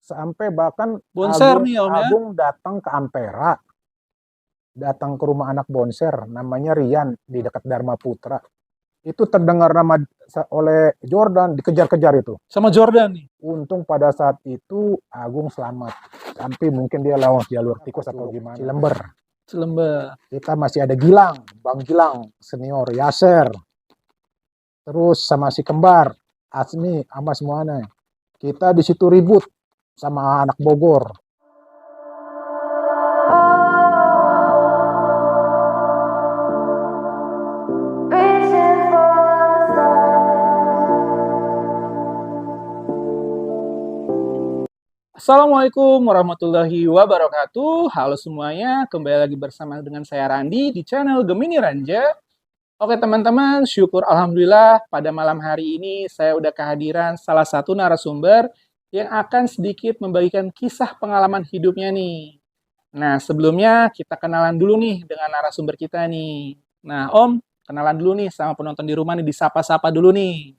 sampai bahkan Bonser nih Om ya. Agung datang ke Ampera, datang ke rumah anak Bonser, namanya Rian di dekat Dharma Putra. Itu terdengar nama oleh Jordan, dikejar-kejar itu. Sama Jordan nih. Untung pada saat itu Agung selamat. Tapi mungkin dia lewat jalur tikus atau gimana. Cilember. Kita masih ada Gilang, Bang Gilang, senior, Yaser. Terus sama si kembar, Asmi, sama semuanya. Kita di situ ribut sama anak Bogor. Assalamualaikum warahmatullahi wabarakatuh. Halo semuanya, kembali lagi bersama dengan saya Randi di channel Gemini Ranja. Oke teman-teman, syukur alhamdulillah pada malam hari ini saya udah kehadiran salah satu narasumber yang akan sedikit membagikan kisah pengalaman hidupnya nih. Nah, sebelumnya kita kenalan dulu nih dengan narasumber kita nih. Nah, Om, kenalan dulu nih sama penonton di rumah nih, disapa-sapa dulu nih.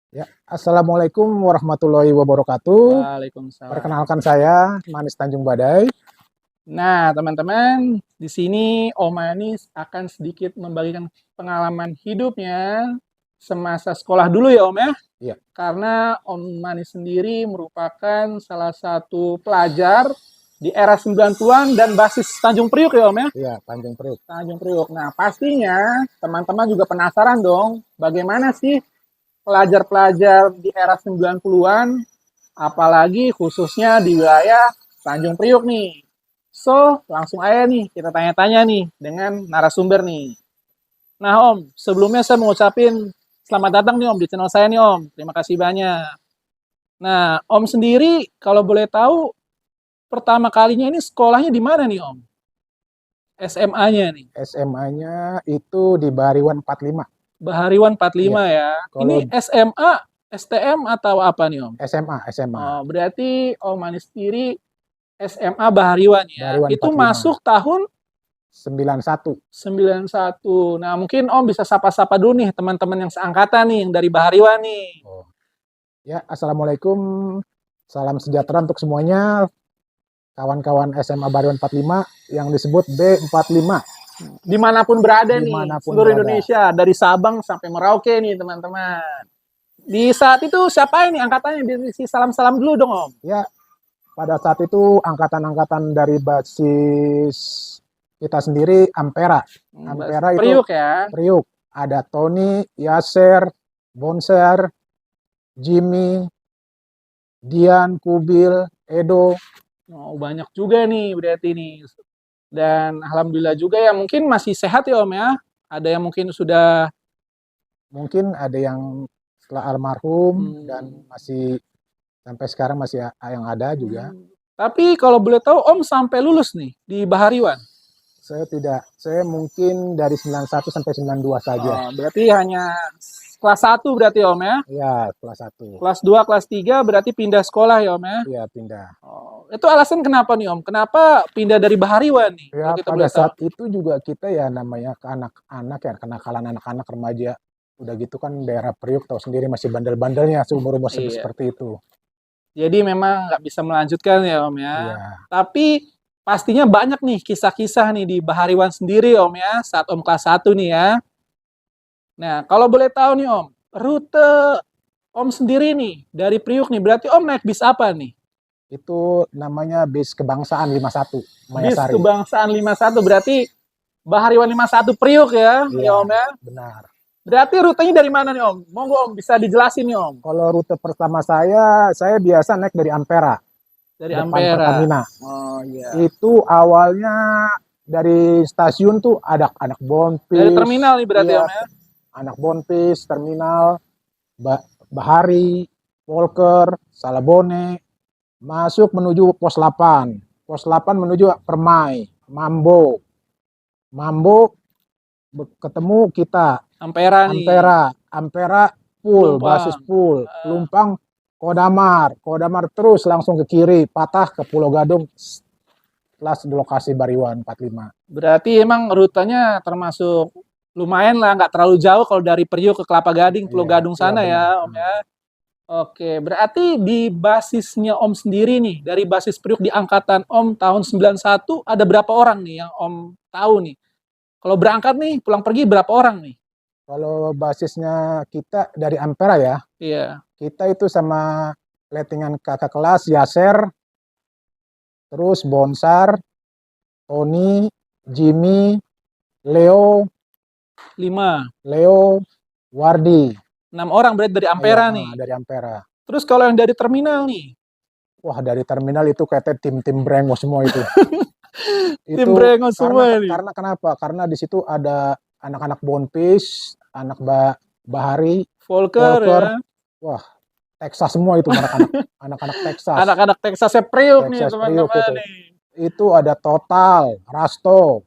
Ya, Assalamualaikum warahmatullahi wabarakatuh. Waalaikumsalam. Perkenalkan saya Manis Tanjung Badai. Nah, teman-teman, di sini Om Manis akan sedikit membagikan pengalaman hidupnya semasa sekolah dulu ya, Om ya. Iya. Karena Om Manis sendiri merupakan salah satu pelajar di era 90-an dan basis Tanjung Priuk ya, Om ya. Iya, Tanjung Priuk. Tanjung Priuk. Nah, pastinya teman-teman juga penasaran dong, bagaimana sih pelajar-pelajar di era 90-an, apalagi khususnya di wilayah Tanjung Priuk nih. So, langsung aja nih kita tanya-tanya nih dengan narasumber nih. Nah Om, sebelumnya saya mau ngucapin selamat datang nih Om di channel saya nih Om. Terima kasih banyak. Nah, Om sendiri kalau boleh tahu pertama kalinya ini sekolahnya di mana nih Om? SMA-nya nih. SMA-nya itu di Bahariwan 45. Bahariwan 45 ya. Ini SMA, STM atau apa nih Om? SMA. Oh, berarti Om Manis sendiri SMA Bahariwan ya. Bahariwan itu 45. masuk tahun 91. Nah, mungkin Om bisa sapa-sapa dulu nih teman-teman yang seangkatan nih, yang dari Bahariwan nih. Oh. Ya, Assalamualaikum. Salam sejahtera untuk semuanya. Kawan-kawan SMA Bahariwan 45 yang disebut B45. Dimanapun berada nih, seluruh berada. Indonesia. Dari Sabang sampai Merauke nih teman-teman. Di saat itu siapa ini angkatannya? Di salam-salam dulu dong Om. Ya, pada saat itu angkatan-angkatan dari basis kita sendiri Ampera. Ampera itu Priuk ya. Priuk. Ada Tony, Yaser, Bonser, Jimmy, Dian, Kubil, Edo. Oh, banyak juga nih berarti nih. Dan alhamdulillah juga ya mungkin masih sehat ya Om ya. Ada yang mungkin sudah. Mungkin ada yang setelah almarhum dan masih sampai sekarang masih yang ada juga. Tapi kalau boleh tahu Om sampai lulus nih di Bahariwan? Saya tidak. Saya mungkin dari 91 sampai 92 saja. Oh, berarti hanya kelas 1 berarti Om ya? Iya, kelas 1. Kelas 2, kelas 3 berarti pindah sekolah ya Om ya? Iya, pindah. Oh, itu alasan kenapa nih Om? Kenapa pindah dari Bahariwan nih? Ya, pada saat itu juga kita ya namanya ke anak-anak ya, kenakalan anak-anak remaja. Udah gitu kan daerah Priuk tahu sendiri masih bandel-bandelnya seumur-umur seperti itu. Jadi memang nggak bisa melanjutkan ya Om ya? Iya. Tapi pastinya banyak nih kisah-kisah nih di Bahariwan sendiri Om ya, saat Om kelas 1 nih ya. Nah, kalau boleh tahu nih Om, rute Om sendiri nih, dari Priuk nih, berarti Om naik bis apa nih? Itu namanya bis kebangsaan 51, Bis Mayasari. kebangsaan 51, berarti Bahariwan 51 Priuk ya, ya Om ya? Benar. Berarti rutenya dari mana nih Om? Monggo Om, bisa dijelasin nih Om. Kalau rute pertama saya biasa naik dari Ampera. Dari Ampera. Pertamina. Oh iya. Itu awalnya dari stasiun tuh ada anak Bonpis. Dari terminal nih berarti Om ya? Anak Bonpis, terminal, Bahari, Polker, Salabone, masuk menuju pos 8. Pos 8 menuju Permai, Mambo. Mambo ketemu kita. Ampera nih. Ampera full, basis full. Lumpang, Kodamar terus langsung ke kiri, patah ke Pulau Gadung. Plus di lokasi Bahariwan 45. Berarti emang rutenya termasuk lumayan lah, nggak terlalu jauh kalau dari Priuk ke Kelapa Gading, Pulau Gadung sana ya Om ya. Oke, berarti di basisnya Om sendiri nih, dari basis Priuk di angkatan Om tahun 91 ada berapa orang nih yang Om tahu nih? Kalau berangkat nih, pulang pergi berapa orang nih? Kalau basisnya kita dari Ampera ya, Iya, kita itu sama lettingan kakak kelas Yaser, terus Bonsar, Tony, Jimmy, Leo, 5, Wardi. 6 orang berarti dari Iya, Ampera nih. dari Ampera. Terus kalau yang dari terminal nih, Wah, dari terminal itu kayak tim-tim brengos semua itu. tim Itu Brengos semua nih. karena kenapa? Karena di situ ada anak-anak Bonpis, anak Bahari, Volker Volker. ya. Wah, Texas semua itu anak-anak Texas. Anak-anak Texasnya Priuk nih Texas Priuk teman-teman itu. nih. Itu ada Total, Rasto,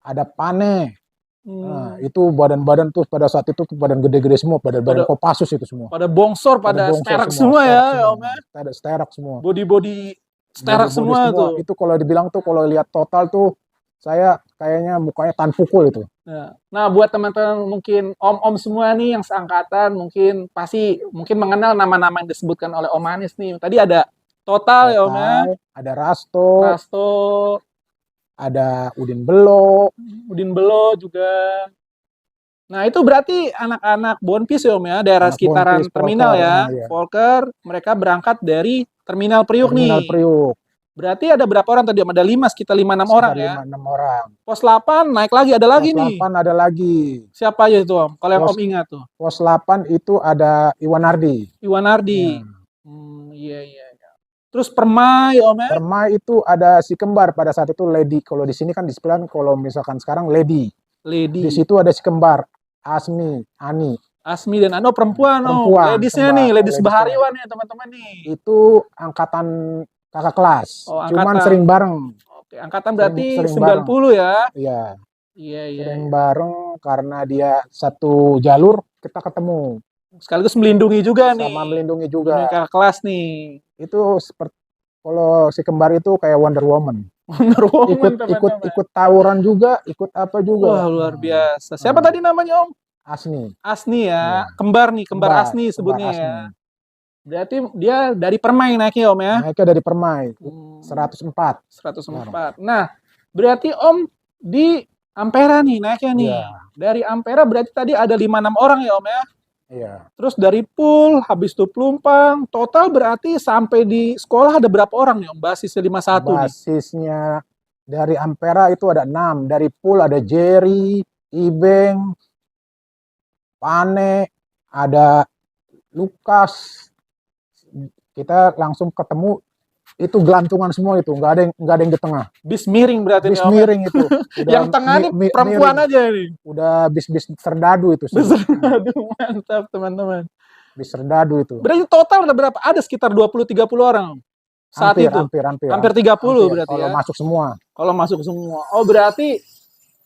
ada Pane. Nah, Hmm, itu badan-badan tuh pada saat itu tuh badan gede-gede semua, badan-badan Pada- Kopassus itu semua. pada bongsor, pada bongsor sterak semua ya, Om ya. Ada sterak semua. Body-body sterak Body-body semua tuh. Itu kalau dibilang tuh kalau lihat Total tuh saya kayaknya mukanya tan pukul itu. Nah, buat teman-teman mungkin om-om semua nih yang seangkatan mungkin pasti mengenal nama-nama yang disebutkan oleh Om Anis nih. Tadi ada Total ya Om ya, Total, ada Rasto, Rasto, ada Udin Belo, Udin Belo juga. Nah, itu berarti anak-anak Bonpis ya Om ya, daerah anak sekitaran Bonpis, terminal Volker, ya. ya. Volker, mereka berangkat dari Terminal Priuk Terminal nih. Priuk. Berarti ada berapa orang tadi? Ada 5, sekitar 5-6 orang ya. 5-6 orang. Pos 8 naik lagi, ada lagi Pos nih. 8 ada lagi. Siapa aja itu Om? Kalau yang Pos- Om ingat tuh. Pos 8 itu ada Iwan Ardi. Iwan Ardi. Ya. Iya. Terus Permai Om ya. Permai itu ada si kembar pada saat itu Lady. Kalau di sini kan di sebelah kalau misalkan sekarang Lady. Lady. Di situ ada si kembar Asmi, Ani. Asmi dan Ano perempuan. Perempuan, Ladiesnya kembar. nih, ladies Ladiesnya. Bahariwan ya teman-teman nih. Itu angkatan kakak kelas. Oh, Cuman angkatan. sering bareng. Oke, angkatan berarti Sering 90 ya. Iya. Iya. Sering bareng karena dia satu jalur kita ketemu. Sekaligus melindungi juga nih. Sama melindungi Melindungi juga. kakak kelas nih. Itu seperti kalau si kembar itu kayak Wonder Woman. Wonder Woman, teman-teman. Ikut tawuran juga, ikut apa juga. Wah, luar biasa. Siapa tadi namanya Om? Asni. Asni ya. Iya. Kembar nih, kembar Asni sebutnya Asni. ya. Berarti dia dari Permai naiknya Om ya. Naiknya dari Permai 104. 104. Nah, berarti Om di Ampera nih naiknya nih. Iya. Dari Ampera berarti tadi ada 5-6 orang ya Om ya. Iya. Terus dari pool, habis itu Pelumpang, total berarti sampai di sekolah ada berapa orang nih Om? Basisnya 51 nih. Basisnya dari Ampera itu ada 6. Dari pool ada Jerry, Ibeng, Pane, ada Lukas. Kita langsung ketemu itu gelantungan semua itu, nggak ada yang di tengah. Bis miring berarti Bis nih Om. miring itu. Yang tengah nih perempuan miring. aja nih. Udah bis serdadu itu. Bis serdadu, mantap teman-teman. Bis serdadu itu. Berarti total ada berapa? Ada sekitar 20-30 orang saat hampir, itu. Hampir 30 berarti kalau ya. masuk semua. Kalau masuk semua. Oh, berarti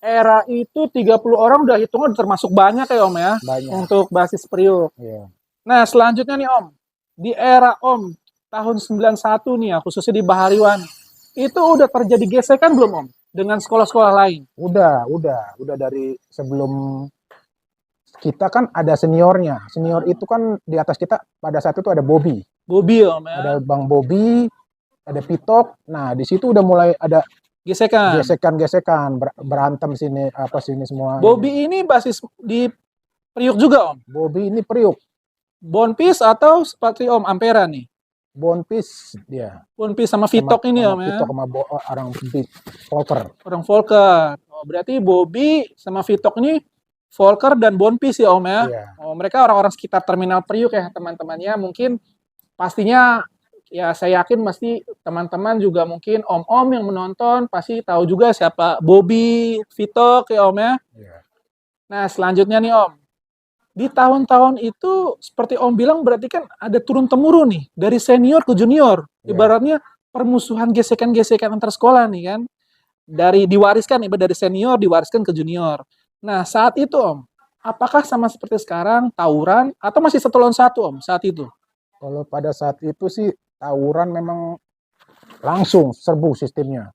era itu 30 orang udah hitungan termasuk banyak ya Om ya. Banyak. Untuk basis Priuk. Iya. Nah, selanjutnya nih Om. Di era Om tahun 91 nih ya, khususnya di Bahariwan. Itu udah terjadi gesekan belum Om dengan sekolah-sekolah lain? Udah dari sebelum kita kan ada seniornya. Senior itu kan di atas kita pada saat itu ada Bobby. Bobby Om ya. Ada Bang Bobby, ada Pitok. Nah, di situ udah mulai ada Gesekan. berantem sini semua. Bobby ini basis di Priuk juga Om. Bobby ini Priuk. Bonpis atau seperti Om Ampera nih? Bonpis dia. Bonpis sama Vitok ini Om ya. Vitok sama orang Volker. Orang Volker. Oh, berarti Bobby sama Vitok ini Volker dan Bonpis ya Om ya. Iya. Oh, mereka orang-orang sekitar Terminal Priuk ya teman-temannya. Mungkin pastinya ya saya yakin pasti teman-teman juga mungkin om-om yang menonton pasti tahu juga siapa Bobby, Vitok ya Om ya. Iya. Nah, selanjutnya nih Om. Di tahun-tahun itu seperti Om bilang berarti kan ada turun-temurun nih dari senior ke junior. Iya. Ibaratnya permusuhan gesekan-gesekan antar sekolah nih kan. Diwariskan dari senior diwariskan ke junior. Nah, saat itu Om, apakah sama seperti sekarang tawuran atau masih 1 lawan 1 Om saat itu? Kalau pada saat itu sih tawuran memang langsung serbu sistemnya.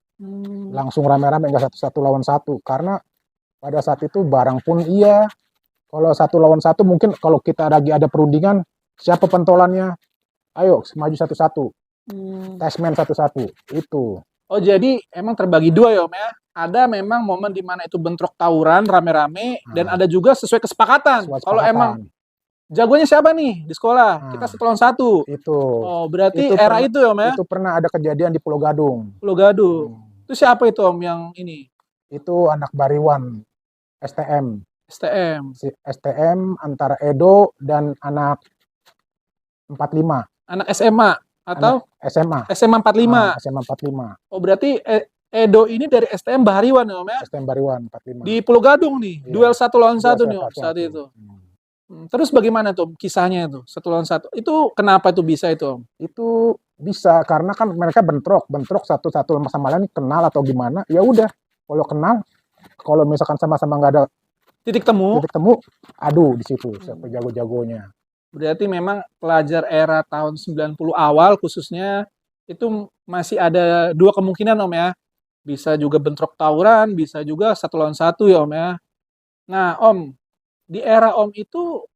Langsung rame-rame nggak 1 lawan 1 karena pada saat itu barang pun iya. Kalau 1 lawan 1 mungkin kalau kita lagi ada perundingan Siapa pentolannya? Ayo maju satu-satu. Tesmen satu-satu. Itu. Oh, jadi emang terbagi dua ya Om ya. Ada memang momen di mana itu bentrok tawuran rame-rame dan Nah, ada juga sesuai kesepakatan. sesuai Kalau emang kesepakatan. jagonya siapa nih di sekolah? Kita Nah, satu lawan satu. itu. Oh, berarti Itu era pernah itu ya Om ya. itu pernah ada kejadian di Pulau Gadung. Pulau Gadung. Hmm. Itu siapa itu Om yang ini? Itu anak Bariwan STM. STM. STM antara Edo dan anak 45. Anak SMA atau Anak SMA. SMA 45. SMA 45. Oh, berarti Edo ini dari STM Bahariwan ya Om ya. STM Bariwan 45. Di Pulau Gadung nih, Iya. duel satu lawan Duel satu nih Om satu saat satu. itu. Terus bagaimana tuh kisahnya itu satu lawan satu? Itu kenapa itu bisa itu Om? Itu bisa karena kan mereka bentrok satu sama lain, kenal atau gimana? Ya udah, kalau kenal, kalau misalkan sama-sama nggak ada Titik temu. aduh di situ siapa jago-jagonya. Berarti memang pelajar era tahun 90 awal khususnya itu masih ada dua kemungkinan Om ya. Bisa juga bentrok tawuran, bisa juga satu lawan satu ya Om ya. Nah Om, di era Om itu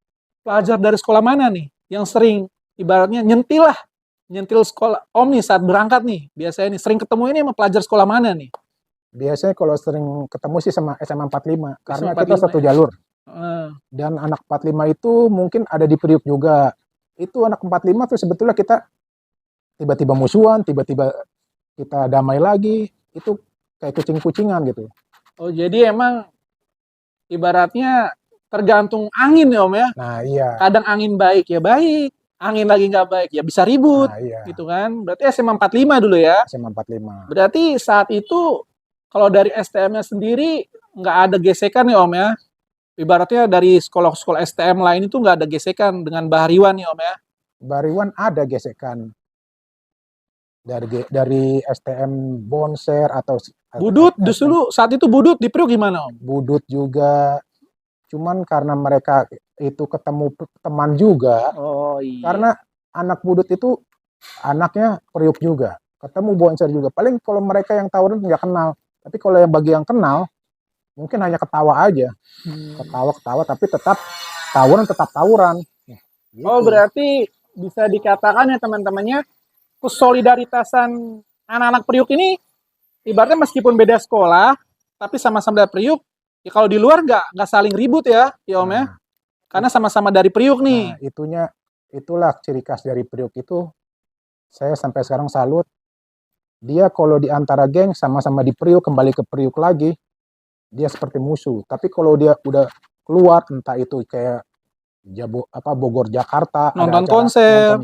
pelajar dari sekolah mana nih yang sering ibaratnya nyentil sekolah Om nih saat berangkat nih, biasanya nih sering ketemu ini sama pelajar sekolah mana nih? Biasanya kalau sering ketemu sih sama SMA 45 karena SMA kita 45 satu ya? jalur. Eh, Dan anak 45 itu mungkin ada di Priuk juga. Itu anak 45 tuh sebetulnya kita tiba-tiba musuhan, tiba-tiba kita damai lagi. Itu kayak kucing-kucingan gitu. Oh jadi emang ibaratnya tergantung angin ya Om ya. Nah iya. Kadang angin baik ya baik, angin lagi nggak baik ya bisa ribut Nah iya. gitu kan. Berarti SMA 45 dulu ya. SMA 45. Berarti saat itu kalau dari STM-nya sendiri nggak ada gesekan ya Om ya. Ibaratnya dari sekolah-sekolah STM lain itu nggak ada gesekan dengan Bahariwan ya Om ya. Bariwan ada gesekan dari STM Bonser atau Budut dulu saat itu Budut di Priok gimana Om? Budut juga. Cuman karena mereka itu ketemu teman juga. Oh iya. Karena anak Budut itu anaknya Priuk juga. Ketemu Bonser juga. Paling kalau mereka yang tawuran nggak kenal. Tapi kalau yang bagi yang kenal, mungkin hanya ketawa aja. Ketawa-ketawa tapi tetap tawuran. Gitu. Oh berarti bisa dikatakan ya teman-temannya kesolidaritasan anak-anak Priuk ini ibaratnya meskipun beda sekolah tapi sama-sama dari Priuk ya kalau di luar nggak saling ribut ya Om ya karena sama-sama dari Priuk nih. Nah itulah ciri khas dari Priuk itu. Saya sampai sekarang salut. Dia kalau di antara geng sama-sama di Priuk kembali ke Priuk lagi dia seperti musuh. Tapi kalau dia udah keluar entah itu kayak Bogor Jakarta Nonton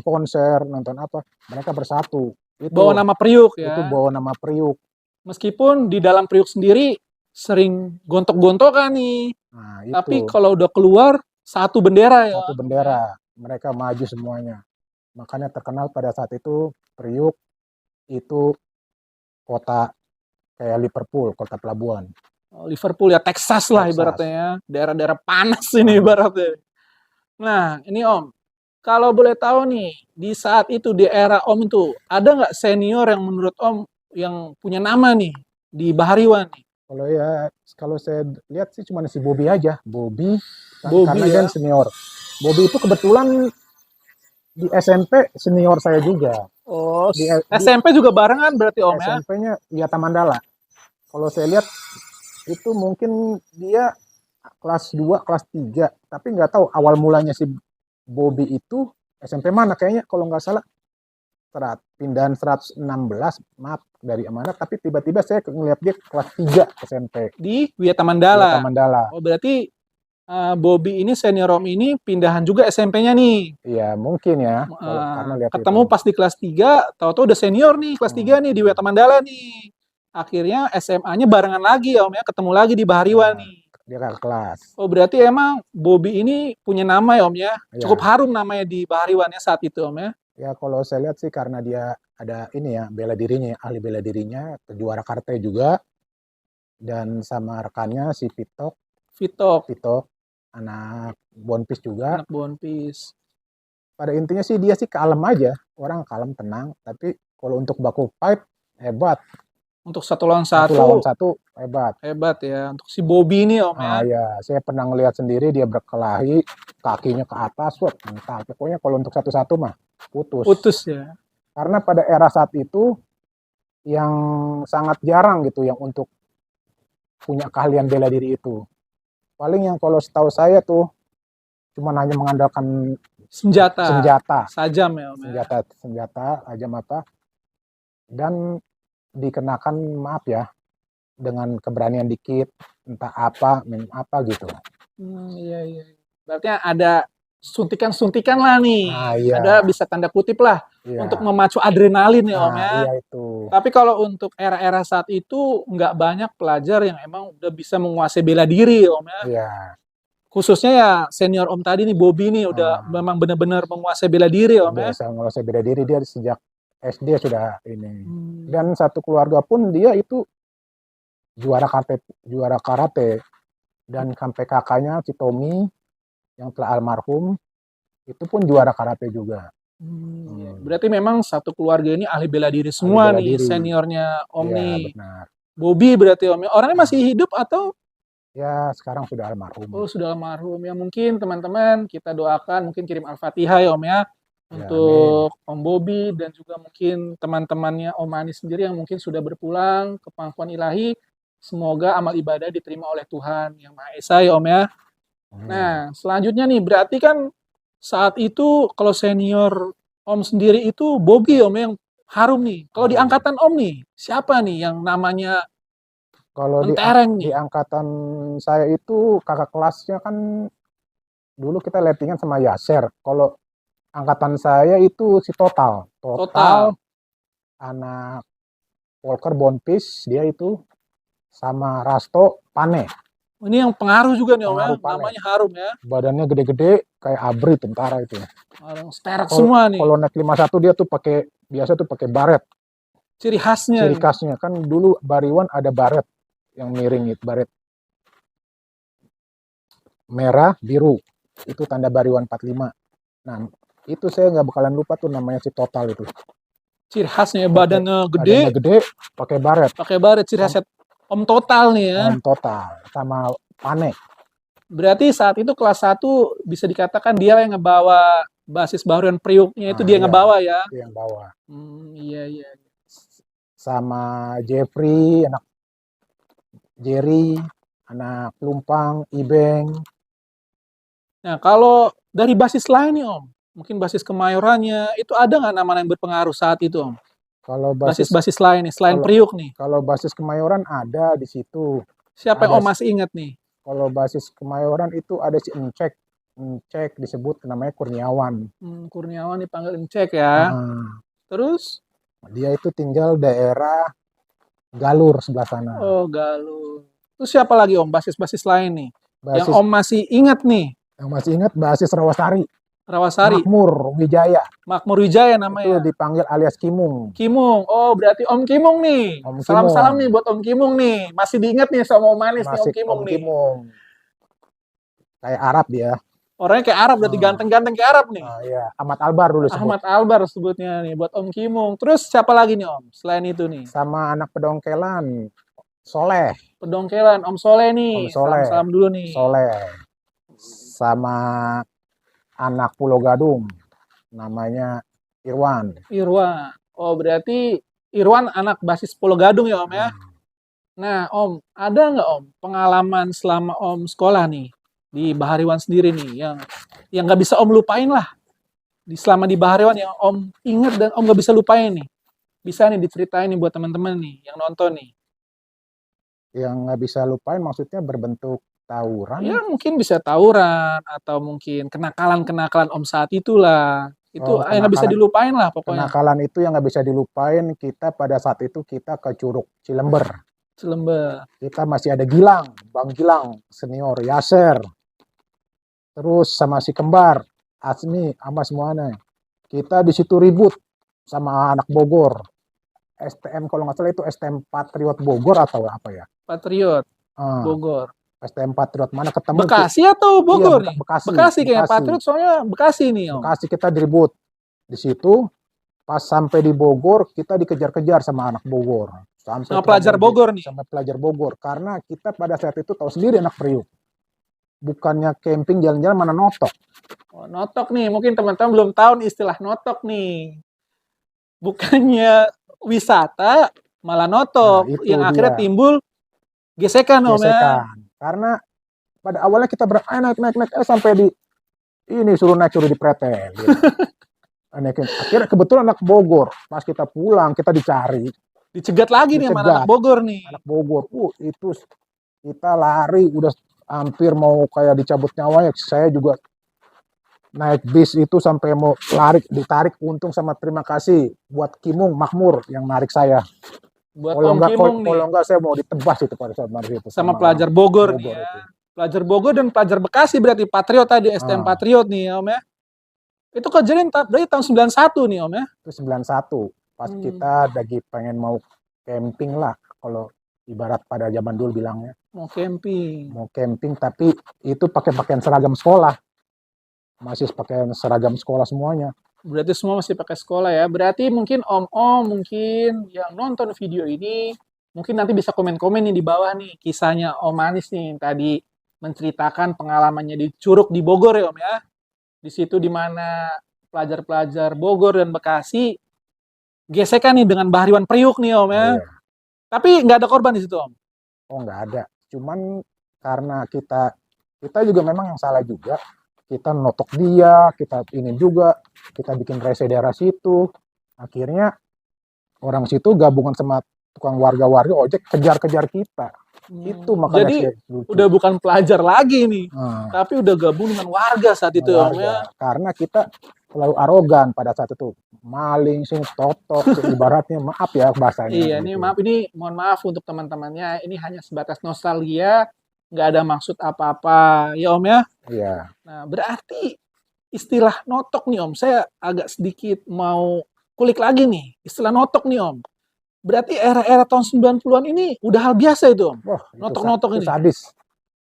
konser nonton apa mereka bersatu itu bawa nama Priuk ya. Itu bawa nama Priuk meskipun di dalam Priuk sendiri sering gontok-gontokan nih. Nah, itu. Tapi kalau udah keluar satu bendera ya. Satu bendera mereka maju semuanya. Makanya terkenal pada saat itu Priuk itu kota kayak Liverpool, kota pelabuhan. Liverpool ya, Texas lah ibaratnya ya. Daerah-daerah panas ini ibaratnya. Nah, ini Om, kalau boleh tahu nih, di saat itu, di era Om itu, ada nggak senior yang menurut Om yang punya nama nih di Bahariwan nih? Kalau saya lihat sih cuma si Bobby aja, Bobby karena ya? kan senior. Bobby itu kebetulan di SMP senior saya juga. Oh, SMP juga barengan berarti Om ya? SMP-nya Wiyata Mandala. Kalau saya lihat itu mungkin dia kelas 2, kelas 3, tapi nggak tahu awal mulanya si Bobby itu SMP mana kayaknya kalau nggak salah pindahan 116, maaf dari mana, tapi tiba-tiba saya ngeliat dia kelas 3 SMP. Di Wiyata Mandala? Wiyata Mandala. Oh berarti Bobby ini senior Om ini pindahan juga SMP-nya nih? Iya mungkin ya. Karena lihat ketemu itu pas di kelas 3, tahu-tahu udah senior nih, kelas 3 nih di Wiyata Mandala nih. Akhirnya SMA-nya barengan lagi ya Om ya, ketemu lagi di Bahariwan nih. Dia kakak kelas. Oh berarti emang Bobby ini punya nama ya Om ya? Cukup harum namanya di Bahariwan ya saat itu Om ya? Ya kalau saya lihat sih karena dia ada ini ya, bela dirinya, ahli bela dirinya, juara karate juga. Dan sama rekannya si Pitok, anak Bonpis juga. Anak Bonpis. Pada intinya sih dia sih kalem aja, orang kalem tenang, tapi kalau untuk baku fight hebat. Untuk satu lawan Satu lawan satu, satu hebat. hebat ya. Untuk si Bobby ini Om ya. Ya, saya pernah ngelihat sendiri dia berkelahi, kakinya ke atas, wah, entah. Pokoknya kalau untuk satu-satu mah putus. Putus ya. Karena pada era saat itu yang sangat jarang gitu yang untuk punya keahlian bela diri itu. Paling yang kalau setahu saya tuh cuma hanya mengandalkan senjata, Sajam ya Om ya. senjata aja mata, dan dikenakan maaf ya dengan keberanian dikit, entah apa, gitu. Iya. Berarti ada suntikan-suntikan lah nih. Iya. Ada bisa tanda kutip lah untuk memacu adrenalin ya Om ya. Iya itu. Tapi kalau untuk era-era saat itu nggak banyak pelajar yang emang udah bisa menguasai bela diri Om ya. Iya. Khususnya ya senior Om tadi nih, Bobby nih udah memang benar-benar menguasai bela diri Om ya. Bisa menguasai bela diri dia sejak SD sudah ini. Dan satu keluarga pun dia itu juara karate. Dan sampai kakaknya si Tommy yang telah almarhum itu pun juara karate juga. Berarti memang satu keluarga ini ahli bela diri semua nih, seniornya Om nih. Benar. Bobby berarti Om ya. Orangnya masih hidup atau? Ya, sekarang sudah almarhum. Oh, sudah almarhum. Ya mungkin teman-teman kita doakan, mungkin kirim Al-Fatihah ya Om ya. Untuk Om Bobby dan juga mungkin teman-temannya Om Ani sendiri yang mungkin sudah berpulang ke pangkuan ilahi. Semoga amal ibadah diterima oleh Tuhan Yang Maha Esa ya Om ya. Nah, selanjutnya nih berarti kan saat itu kalau senior Om sendiri itu Bobby Om yang harum nih. Kalau di angkatan Om nih, siapa nih yang namanya kalau di angkatan saya itu kakak kelasnya kan dulu kita lettingan sama Yaser. Kalau angkatan saya itu si Total. Anak Walker Bonpis dia itu sama Rasto Pane. Ini yang pengaruh juga nih Om ya, namanya harum ya. Badannya gede-gede kayak ABRI tentara itu. Orang sterek semua nih. Kalau naik 51 dia tuh biasa pakai baret. Ciri khasnya kan dulu Bariwan ada baret yang miring itu, baret merah biru. Itu tanda Bariwan 45. Nah, itu saya nggak bakalan lupa tuh namanya si Total itu. Ciri khasnya badannya gede, pakai baret. Ciri khasnya Om Total nih ya. Om Total sama Pane. Berarti saat itu kelas 1 bisa dikatakan dia yang ngebawa basis Baruan Priuknya itu dia ngebawa ya. Dia yang bawa. Iya. Sama Jeffrey, anak Jerry, anak Lumpang, Ibeng. Nah, kalau dari basis lain nih Om, mungkin basis Kemayorannya, itu ada nggak nama yang berpengaruh saat itu Om? Kalau basis lain nih, selain Priuk nih. Kalau basis Kemayoran ada di situ. Siapa yang Om masih ingat nih? Kalau basis Kemayoran itu ada si Encek disebut namanya Kurniawan. Kurniawan dipanggil Encek ya. Terus? Dia itu tinggal daerah Galur sebelah sana. Oh, Galur. Terus siapa lagi Om basis lain nih? Yang Om masih ingat nih? Yang masih ingat basis Rawasari. Makmur Wijaya namanya. Itu dipanggil alias Kimung. Oh, berarti Om Kimung nih. Salam-salam nih buat Om Kimung nih. Masih diingat nih sama Om Manis nih Om Kimung nih. Kayak Arab dia. Orangnya kayak Arab, berarti ganteng-ganteng kayak Arab nih. Iya, Ahmad Albar dulu sebut. Ahmad Albar sebutnya nih buat Om Kimung. Terus siapa lagi nih Om selain itu nih? Sama anak Pedongkelan, Soleh. Pedongkelan, Om Soleh nih. Salam dulu nih. Soleh. Sama anak Pulau Gadung, namanya Irwan. Oh, berarti Irwan anak basis Pulau Gadung ya Om ya? Nah Om, ada nggak Om pengalaman selama Om sekolah nih di Bahariwan sendiri nih yang nggak bisa Om lupain lah selama di Bahariwan yang Om ingat dan Om nggak bisa lupain nih? Bisa nih diceritain nih buat teman-teman nih yang nonton nih. Yang nggak bisa lupain maksudnya berbentuk tawuran? Ya mungkin bisa tawuran atau mungkin kenakalan Om saat itulah. Itu yang nggak bisa dilupain lah pokoknya. Kenakalan itu yang nggak bisa dilupain kita pada saat itu kita ke Curug Cilember. Kita masih ada Gilang, Bang Gilang, senior Yaser. Terus sama si kembar, Asmi, sama semuanya. Kita di situ ribut sama anak Bogor. STM kalau nggak salah itu STM Patriot Bogor atau apa ya? Patriot Bogor. STM Patriot mana ketemu? Bekasi atau Bogor nih? Bekasi kayak Patriot soalnya Bekasi nih Om. Bekasi kita diribut di situ. Pas sampai di Bogor, kita dikejar-kejar sama anak Bogor. Sampai Sama pelajar trouble Bogor nih. sama pelajar Bogor. Karena kita pada saat itu tahu sendiri anak Priuk. Bukannya camping jalan-jalan mana notok. Oh, notok nih, mungkin teman-teman belum tahu nih istilah notok nih. Bukannya wisata, malah notok. Nah, itu yang akhirnya dia. timbul gesekan Om ya. Gesekan. Karena pada awalnya kita naik sampai di ini suruh di pretel. Gitu. Akhirnya kebetulan anak Bogor. Pas kita pulang, kita dicari. Dicegat lagi nih sama anak Bogor nih. Anak Bogor. Itu kita lari udah hampir mau kayak dicabut nyawanya. Saya juga naik bis itu sampai mau lari, ditarik. Untung sama terima kasih buat Kimung Makmur yang narik saya. Buat Om Kimung nih. Kalau enggak saya mau ditebas itu pada saat narik itu. Sama pelajar Bogor nih ya. Pelajar Bogor dan pelajar Bekasi berarti Patriot tadi, STM Patriot nih Om ya. Itu kejadian berarti tahun 91 nih Om ya? Itu 91. Pas kita lagi pengen mau camping lah. Kalau ibarat pada zaman dulu bilangnya. Mau camping. Mau camping tapi itu pakai pakaian seragam sekolah. Masih pakaian seragam sekolah semuanya. Berarti semua masih pakai sekolah ya. Berarti mungkin Om-Om mungkin yang nonton video ini. Mungkin nanti bisa komen-komen nih di bawah nih. Kisahnya Om Manis nih yang tadi menceritakan pengalamannya di Curug di Bogor ya Om ya. Di situ di mana pelajar-pelajar Bogor dan Bekasi gesekan nih dengan Bahriwan Priuk nih Om ya. Iya. Tapi nggak ada korban di situ Om? Oh nggak ada. Cuman karena kita juga memang yang salah juga. Kita notok dia, kita ini juga, kita bikin rese daerah situ. Akhirnya orang situ gabungan sama tukang warga-warga ojek kejar-kejar kita. Itu makanya jadi udah bukan pelajar lagi nih, tapi udah gabung dengan warga saat itu Om ya. Karena kita selalu arogan pada saat itu, maling sih, totok, ibaratnya maaf ya bahasanya. Iya, gitu. Ini mohon maaf untuk teman-temannya, ini hanya sebatas nostalgia, nggak ada maksud apa-apa, ya Om ya. Iya. Nah berarti istilah notok nih Om, saya agak sedikit mau kulik lagi nih, istilah notok nih Om. Berarti era-era tahun 90-an ini udah hal biasa itu Om? Wah, notok-notok ini? Sadis.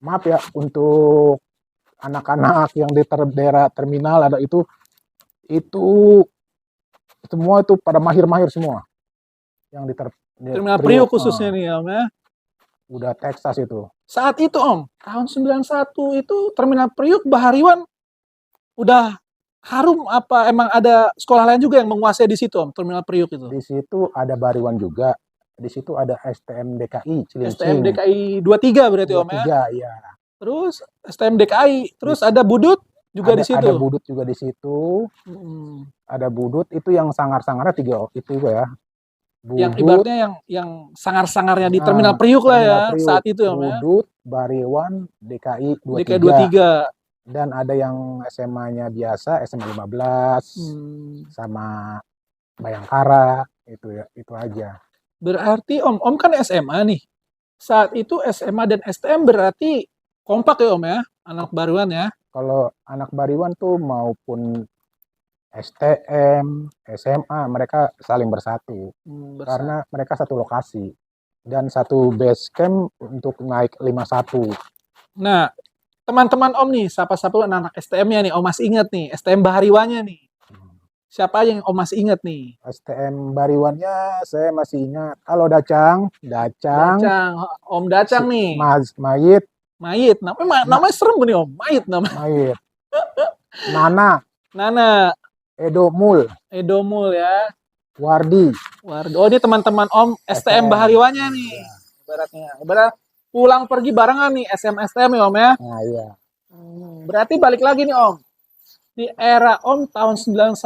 Maaf ya, untuk anak-anak yang di daerah terminal ada itu semua itu pada mahir-mahir semua. Yang di Terminal Priuk khususnya nih Om ya? Udah Texas itu. Saat itu Om, tahun 91 itu Terminal Priuk Bahariwan udah harum apa emang ada sekolah lain juga yang menguasai di situ Om, Terminal Priuk itu? Di situ ada Bahariwan juga. Di situ ada STM DKI Cilincing. STM DKI 23 berarti 23, Om ya? Iya. Terus STM DKI, terus ada Budut juga di situ. Ada Budut juga di situ. Ada Budut itu yang sangar-sangarnya 3 itu ya. Budut, yang ibaratnya yang sangar-sangarnya di Terminal Priuk lah ya Priuk, saat itu Om ya. Budut, Bahariwan, DKI 23. DKI 23. Dan ada yang SMA-nya biasa, SMA 15, sama Bayangkara, itu aja. Berarti Om kan SMA nih. Saat itu SMA dan STM berarti kompak ya Om ya, anak Bahariwan ya? Kalau anak Bahariwan tuh maupun STM, SMA, mereka saling bersatu. Karena mereka satu lokasi. Dan satu base camp untuk naik 51. Nah, teman-teman Om nih, siapa-siapa anak STM-nya nih, Om masih ingat nih, STM Bahariwannya nih. Siapa yang Om masih ingat nih? STM Bahariwannya saya masih ingat. Halo Dacang. Om Dacang nih. Mayit. Namanya serem nih Om, Mayit namanya. Mayit. Nana. Edo Mul ya. Wardi. Oh ini teman-teman Om STM Bahariwannya nih. Ibarat pulang pergi barengan nih STM ya Om ya. Nah, iya. Berarti balik lagi nih Om. Di era Om tahun 91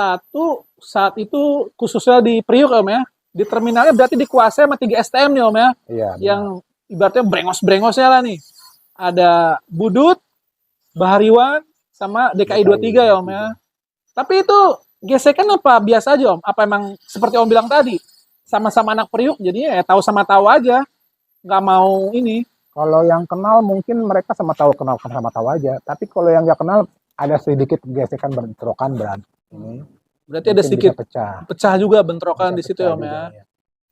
saat itu khususnya di Priuk Om ya. Di terminalnya berarti dikuasai sama 3 STM nih Om ya. Iya. Yang ibaratnya brengos-brengosnya lah nih. Ada Budut, Bahariwan, sama DKI 23 ya Om ya. Tapi itu gesekan apa biasa aja Om? Apa emang seperti Om bilang tadi? Sama-sama anak Priuk jadinya ya tahu sama tahu aja. Nggak mau ini. Kalau yang kenal mungkin mereka sama tahu aja. Tapi kalau yang nggak kenal ada sedikit gesekan bentrokan berarti. Berarti ada sedikit pecah juga bentrokan di situ ya Om ya.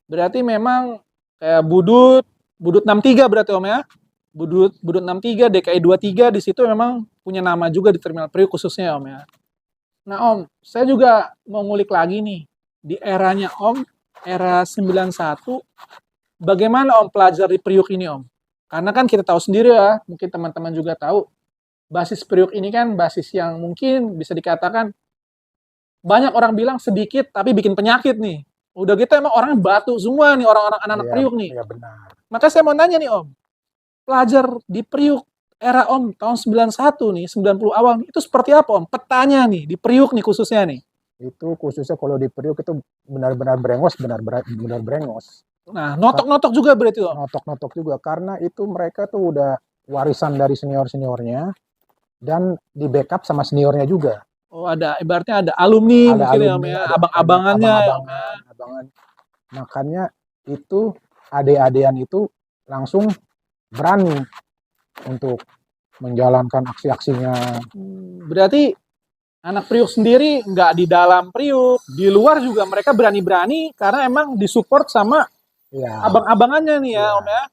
Berarti memang kayak Budut 63 berarti Om ya. Budut 63, DKI 23 di situ memang punya nama juga di Terminal Priuk khususnya Om ya. Nah Om, saya juga mau ngulik lagi nih. di eranya Om, era 91, bagaimana Om pelajar di Priuk ini Om? Karena kan kita tahu sendiri ya, mungkin teman-teman juga tahu, basis Priuk ini kan basis yang mungkin bisa dikatakan banyak orang bilang sedikit tapi bikin penyakit nih. Udah gitu emang orang batu semua nih, orang-orang anak-anak Iya, Priuk nih. iya benar. Maka saya mau nanya nih Om, pelajar di Priuk era Om tahun 91 nih, 90 awal nih, itu seperti apa Om? Petanya nih, di Priuk nih khususnya nih. Itu khususnya kalau di Priuk itu benar-benar brengos, benar-benar brengos. Nah, notok-notok juga berarti Om. Notok-notok juga karena itu mereka tuh udah warisan dari senior-seniornya dan di backup sama seniornya juga. Oh, ada ibaratnya ada alumni Ada mungkin ya Om alumni, ya, ada abang-abangannya ya Om ya. abang-abangan. Makanya itu adik-adian itu langsung berani untuk menjalankan aksi-aksinya. Berarti anak Priuk sendiri nggak di dalam Priuk, di luar juga mereka berani-berani karena emang disupport sama Ya, abang-abangannya nih ya ya. Om ya.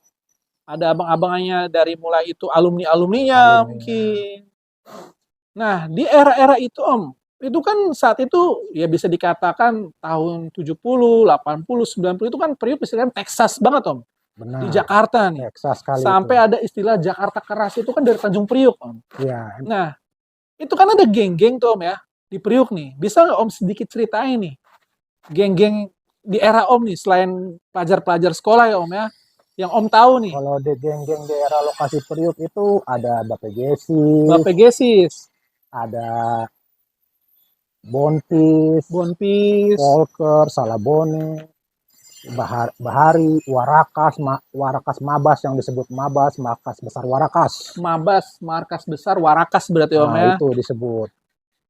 Ada abang-abangannya dari mulai itu alumni-alumninya Alumninya. mungkin. Nah, di era-era itu Om, itu kan saat itu ya bisa dikatakan tahun 70, 80, 90 itu kan Priuk istilahnya Texas banget Om. Benar. Di Jakarta nih. Texas sekali Sampai itu. ada istilah Jakarta keras itu kan dari Tanjung Priuk Om. Ya, Nah, itu kan ada geng-geng tuh Om ya, di Priuk nih. Bisa nggak Om sedikit ceritain nih, geng-geng di era Om nih, selain pelajar-pelajar sekolah ya Om ya, yang Om tahu nih. kalau di geng-geng daerah lokasi Priuk itu ada Bapegesis, Bapak Gesis, ada Bontis, Bonpis, Volker, Salabone, Bahari, Warakas Mabas yang disebut Mabas, Markas Besar Warakas. Mabas, Markas Besar, Warakas berarti Om Nah, ya. itu disebut.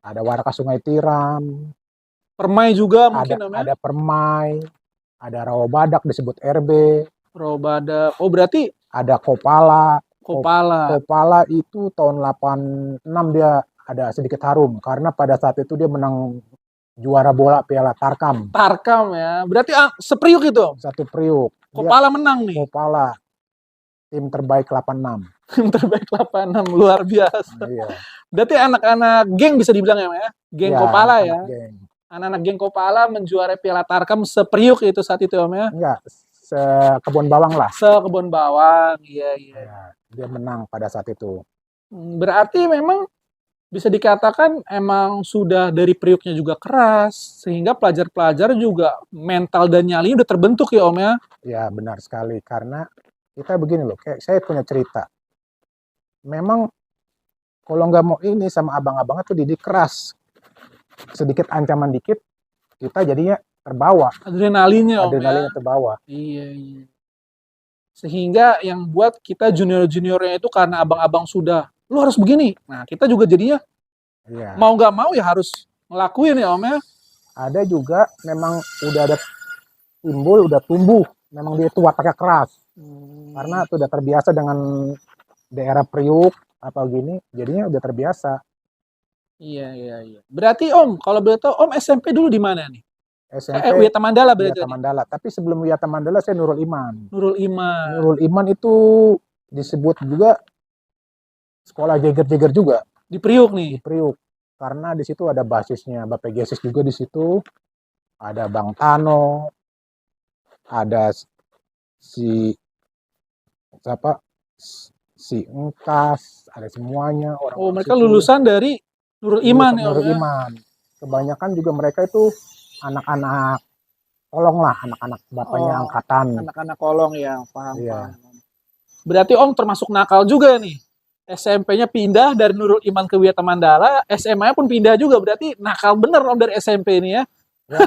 Ada Warakas Sungai Tiram, Permai juga mungkin Om ya. ada Permai, ada Rawabadak disebut RB, Robada, oh berarti ada Kopala. Kopala. Kopala itu tahun 86 dia ada sedikit harum karena pada saat itu dia menang juara bola Piala Tarkam. Tarkam ya, berarti sepriuk itu Om. Satu Priuk. Kopala menang nih. Kopala tim terbaik 86. Tim terbaik 86, luar biasa. Iya. Berarti anak-anak geng bisa dibilang ya Om ya. Geng Ya, Kopala ya. Geng. Anak-anak geng Kopala menjuarai Piala Tarkam sepriuk itu saat itu Om ya. Enggak, sekebun bawang lah. Sekebun bawang, iya. Ya, dia menang pada saat itu. Berarti memang bisa dikatakan emang sudah dari Priuknya juga keras, sehingga pelajar-pelajar juga mental dan nyali udah terbentuk ya Om ya. Ya benar sekali, karena kita begini loh, kayak saya punya cerita. Memang kalau nggak mau ini sama abang-abangnya tuh didik keras. Sedikit ancaman dikit, kita jadinya terbawa. Adrenalinnya Om Adrenalinnya ya. terbawa. Iya. Sehingga yang buat kita junior-juniornya itu karena abang-abang sudah, lu harus begini. Nah kita juga jadinya Iya. mau nggak mau ya harus ngelakuin ya Om ya. Ada juga memang udah ada timbul, udah tumbuh. Memang dia itu wataknya keras. Karena itu udah terbiasa dengan daerah Priuk atau gini, jadinya udah terbiasa. Iya. Berarti Om, kalau boleh tahu Om SMP dulu di mana nih? SMP Wiyata Mandala berarti. Wiyata Mandala. Tapi sebelum Wiyata Mandala saya Nurul Iman. Nurul Iman. Nurul Iman itu disebut juga sekolah jeger-jeger juga. Di Priuk nih. Di Priuk. Karena di situ ada basisnya Bapak Gesis juga di situ. Ada Bang Tano. Ada si Engkas, ada semuanya orang. Oh, mereka lulusan dari Nurul Iman ya. Nurul Iman. Kebanyakan juga mereka itu anak-anak kolong lah, anak-anak bapaknya angkatan. Anak-anak kolong ya, paham. Iya. Berarti Om termasuk nakal juga nih. SMP-nya pindah dari Nurul Iman ke Wiyata Mandala, SMA pun pindah juga, berarti nakal bener Om dari SMP ini ya. Ya,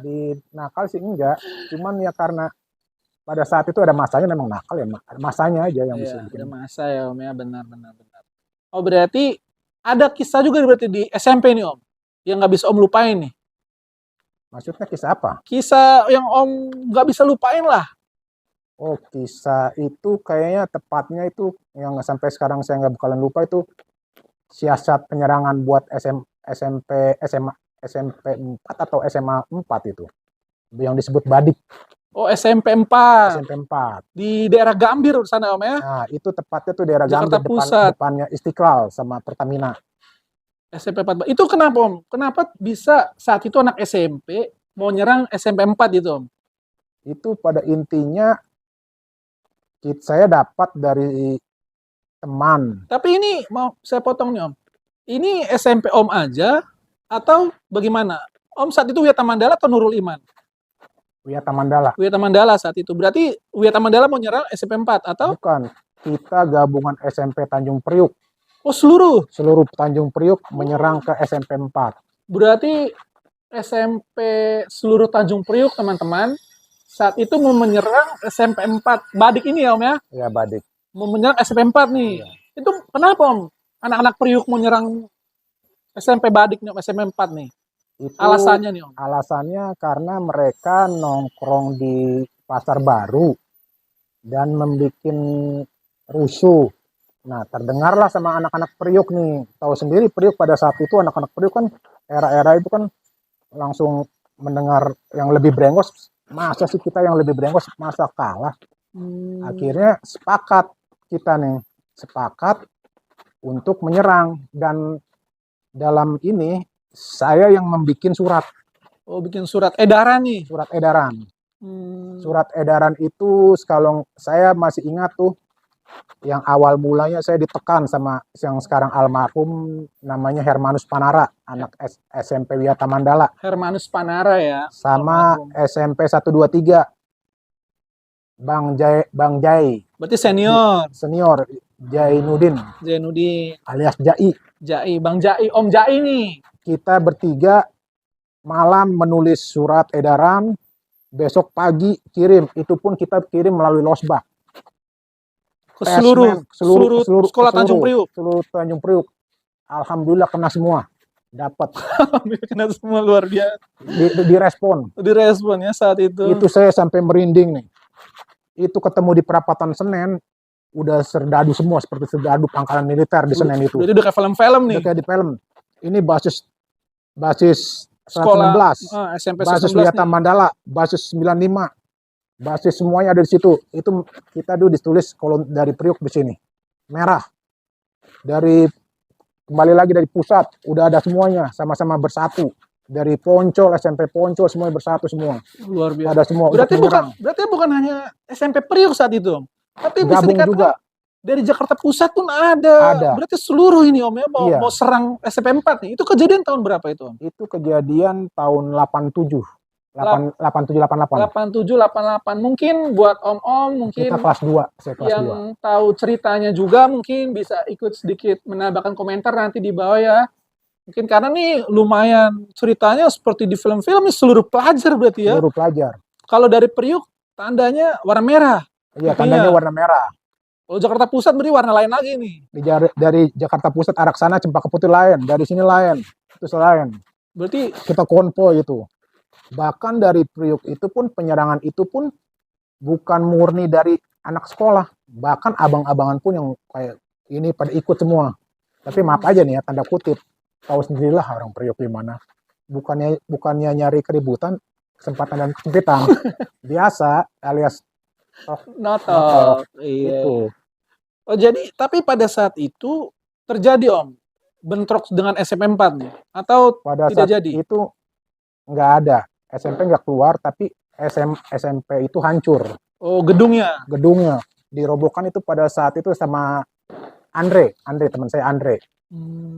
di nakal sih enggak, cuman ya karena pada saat itu ada masanya memang nakal ya, masanya aja yang bisa bikin. Ada masa ya Om ya, benar. Oh berarti ada kisah juga berarti di SMP nih Om, yang nggak bisa Om lupain nih. Maksudnya kisah apa? Kisah yang Om nggak bisa lupain lah. Oh, kisah itu kayaknya tepatnya itu yang sampai sekarang saya nggak bakalan lupa itu siasat penyerangan buat SMP 4 atau SMA 4 itu. Yang disebut Badik. Oh, SMP 4. SMP 4. Di daerah Gambir sana Om ya. Nah, itu tepatnya tuh daerah Jakarta Gambir Pusat. depannya Istiqlal sama Pertamina. SMP 4. Itu kenapa Om? Kenapa bisa saat itu anak SMP mau nyerang SMP 4 itu Om. Itu pada intinya saya dapat dari teman. Tapi ini mau saya potong nih Om. Ini SMP Om aja atau bagaimana? Om saat itu Wiyata Mandala atau Nurul Iman? Wiyata Mandala. Wiyata Mandala saat itu. Berarti Wiyata Mandala mau nyerang SMP 4 atau? Bukan, kita gabungan SMP Tanjung Priuk. Oh seluruh? Seluruh Tanjung Priuk menyerang ke SMP 4. Berarti SMP seluruh Tanjung Priuk teman-teman saat itu mau menyerang SMP 4 Badik ini ya Om ya? Ya Badik. Mau menyerang SMP 4 nih. Iya. Itu kenapa Om? Anak-anak Priuk mau nyerang SMP Badik nih Om, SMP 4 nih. Itu Alasannya nih Om. alasannya karena mereka nongkrong di Pasar Baru dan membuat rusuh. Nah, terdengarlah sama anak-anak Priuk nih. Tahu sendiri Priuk pada saat itu anak-anak Priuk kan era-era itu kan langsung mendengar yang lebih brengos. Masa sih kita yang lebih brengos, masa kalah? Akhirnya sepakat kita nih, sepakat untuk menyerang. Dan dalam ini saya yang membuat surat. Oh, bikin surat edaran nih. Surat edaran. Surat edaran itu kalau saya masih ingat tuh, yang awal mulanya saya ditekan sama yang sekarang almarhum namanya Hermanus Panara, anak SMP Wiyata Mandala. Hermanus Panara ya. Sama almarhum. SMP 123 Bang Jai. Berarti senior. Senior Jainuddin Zainuddin. alias Jai. Jai, Bang Jai, Om Jai nih. Kita bertiga malam menulis surat edaran, besok pagi kirim. Itu pun kita kirim melalui losbak. Ke seluruh sekolah Tanjung Priuk. Seluruh Tanjung Priuk. Alhamdulillah kena semua. Dapat. Kena semua luar biasa. Direspon. Direspon ya saat itu. Itu saya sampai merinding nih. Itu ketemu di perapatan Senen, udah serdadu semua, seperti serdadu pangkalan militer di Senen itu. Jadi udah kayak film-film nih. Udah kayak di film. Ini basis Sekolah 116, SMP basis 19 Wiyata nih. Mandala, basis 95, basis semuanya ada di situ. Itu kita dulu ditulis kalau dari Priuk di sini merah. Kembali lagi dari pusat udah ada semuanya, sama-sama bersatu. Dari Poncol, SMP Poncol semuanya bersatu semua. Luar biasa. Ada semua. Berarti bukan hanya SMP Priuk saat itu, tapi bisa gabung dikatakan juga. Dari Jakarta Pusat pun ada. Berarti seluruh ini Om ya Iya. mau serang SMP 4 nih. Itu kejadian tahun berapa itu Om? Itu kejadian tahun 87. 87 88. 87 88. Mungkin buat Om-om mungkin Kita kelas 2, saya kelas yang 2. tahu ceritanya juga mungkin bisa ikut sedikit menambahkan komentar nanti di bawah ya. Mungkin karena nih lumayan ceritanya seperti di film-film ini seluruh pelajar berarti ya. Seluruh pelajar. Kalau dari Priuk tandanya warna merah. Iya, tandanya warna merah. Kalau Jakarta Pusat berarti warna lain lagi nih. Dari Jakarta Pusat arah sana Cempaka Putih lain, dari sini lain, itu lain. Berarti kita konvoy itu. Bahkan dari Priuk itu pun penyerangan itu pun bukan murni dari anak sekolah, bahkan abang-abangan pun yang kayak ini pada ikut semua. Tapi maaf aja nih ya, tanda kutip, tahu sendirilah orang Priuk gimana. Bukannya nyari keributan, kesempatan dan kesempitan. Biasa alias notok. Iya. Itu. Oh jadi tapi pada saat itu terjadi Om bentrok dengan SMP 4 nih atau pada tidak saat jadi? itu nggak ada, SMP nggak keluar, tapi SMP itu hancur. Oh gedungnya dirobohkan itu pada saat itu sama Andre teman saya Andre.